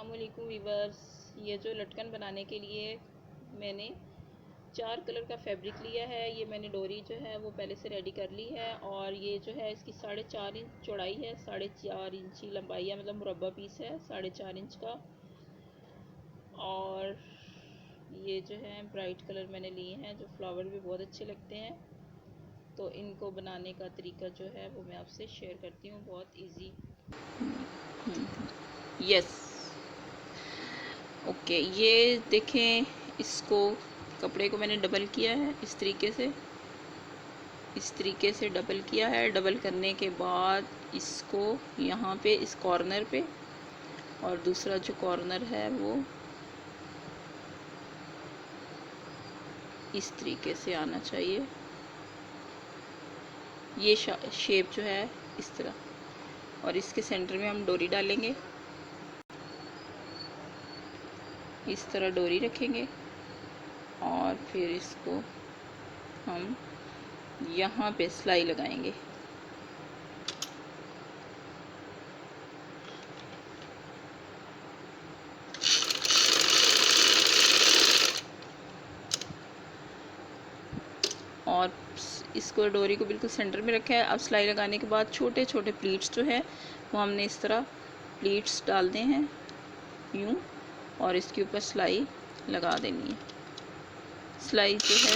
अस्सलामुअलैकुम वीवर्स। ये जो लटकन बनाने के लिए मैंने 4 कलर का फैब्रिक लिया है। ये मैंने डोरी जो है वो पहले से रेडी कर ली है और ये जो है इसकी 4.5 इंच चौड़ाई है, 4.5 इंच की लंबाई है, मतलब मुरब्बा पीस है 4.5 इंच का। और ये जो है ब्राइट कलर मैंने लिए हैं जो फ्लावर भी बहुत अच्छे लगते हैं। तो इनको बनाने का तरीका जो है वो मैं आपसे शेयर करती हूँ, बहुत इजी। यस ओके, ये देखें, इसको कपड़े को मैंने डबल किया है इस तरीके से डबल किया है। डबल करने के बाद इसको यहाँ पे इस कॉर्नर पे, और दूसरा जो कॉर्नर है वो इस तरीके से आना चाहिए। ये शेप जो है इस तरह, और इसके सेंटर में हम डोरी डालेंगे। इस तरह डोरी रखेंगे और फिर इसको हम यहाँ पे सिलाई लगाएंगे। और इसको डोरी को बिल्कुल सेंटर में रखा है। अब सिलाई लगाने के बाद छोटे छोटे प्लीट्स जो है वो हमने इस तरह प्लीट्स डालने हैं यूँ, और इसके ऊपर सिलाई लगा देनी है। सिलाई जो है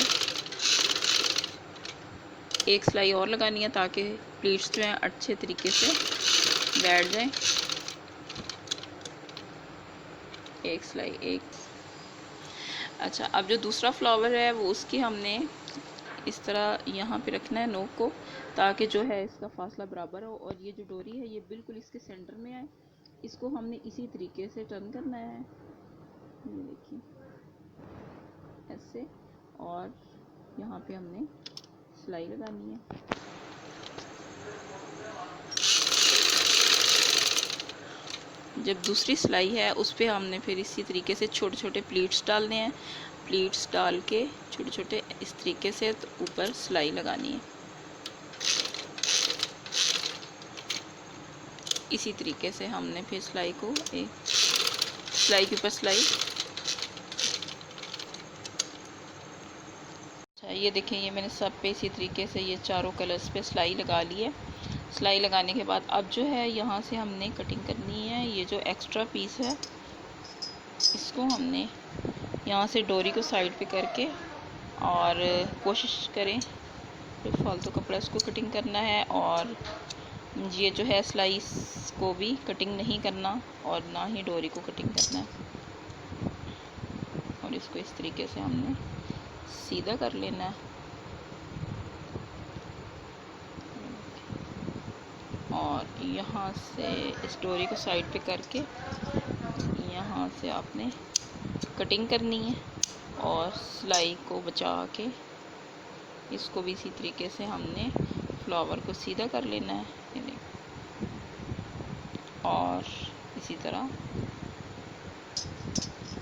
एक सिलाई और लगानी है ताकि प्लीट्स जो हैं अच्छे तरीके से बैठ जाएं। एक सिलाई एक। अच्छा, अब जो दूसरा फ्लावर है वो उसकी हमने इस तरह यहाँ पे रखना है नोक को, ताकि जो है इसका फासला बराबर हो। और ये जो डोरी है ये बिल्कुल इसके सेंटर में आए। इसको हमने इसी तरीके से टर्न करना है, ये देखिए ऐसे, और यहाँ पे हमने सिलाई लगानी है। जब दूसरी सिलाई है उस पर हमने फिर इसी तरीके से छोटे छोटे प्लीट्स डालने हैं। प्लीट्स डाल के छोटे छोटे इस तरीके से तो ऊपर सिलाई लगानी है। इसी तरीके से हमने फिर सिलाई को सिलाई के ऊपर सिलाई। अच्छा, ये देखें, ये मैंने सब पे इसी तरीके से ये चारों कलर्स पे सिलाई लगा ली है। सिलाई लगाने के बाद अब जो है यहाँ से हमने कटिंग करनी है। ये जो एक्स्ट्रा पीस है इसको हमने यहाँ से डोरी को साइड पे करके, और कोशिश करें जो फालतू कपड़ा इसको कटिंग करना है। और ये जो है सिलाई को भी कटिंग नहीं करना और ना ही डोरी को कटिंग करना है। और इसको इस तरीके से हमने सीधा कर लेना है। और यहाँ से इस डोरी को साइड पे करके यहाँ से आपने कटिंग करनी है, और सिलाई को बचा के इसको भी इसी तरीके से हमने फ्लावर को सीधा कर लेना है। ये देखिए, और इसी तरह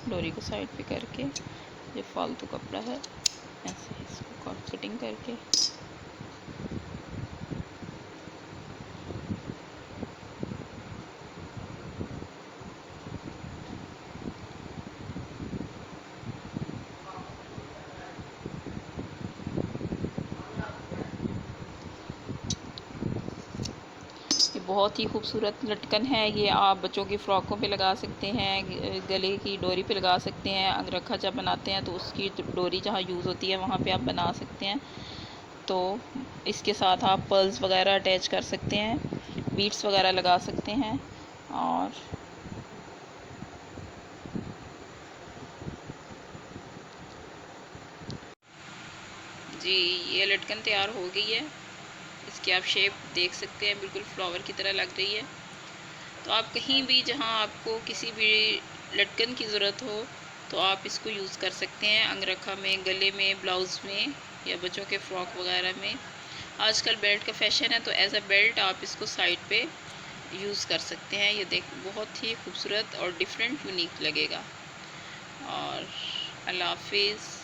डोरी को साइड पे करके जो फालतू कपड़ा है ऐसे इसको कटिंग करके बहुत ही खूबसूरत लटकन है। ये आप बच्चों की फ़्रॉकों पे लगा सकते हैं, गले की डोरी पे लगा सकते हैं। अंगरखा जब बनाते हैं तो उसकी डोरी जहाँ यूज़ होती है वहाँ पे आप बना सकते हैं। तो इसके साथ आप पर्ल्स वगैरह अटैच कर सकते हैं, बीड्स वगैरह लगा सकते हैं। और जी, ये लटकन तैयार हो गई है। इसकी आप शेप देख सकते हैं, बिल्कुल फ्लावर की तरह लग रही है। तो आप कहीं भी जहां आपको किसी भी लटकन की ज़रूरत हो तो आप इसको यूज़ कर सकते हैं, अंगरखा में, गले में, ब्लाउज़ में, या बच्चों के फ्रॉक वगैरह में। आजकल बेल्ट का फैशन है तो एज अ बेल्ट आप इसको साइड पे यूज़ कर सकते हैं। ये देख बहुत ही खूबसूरत और डिफरेंट यूनिक लगेगा। और अल्लाह हाफिज़।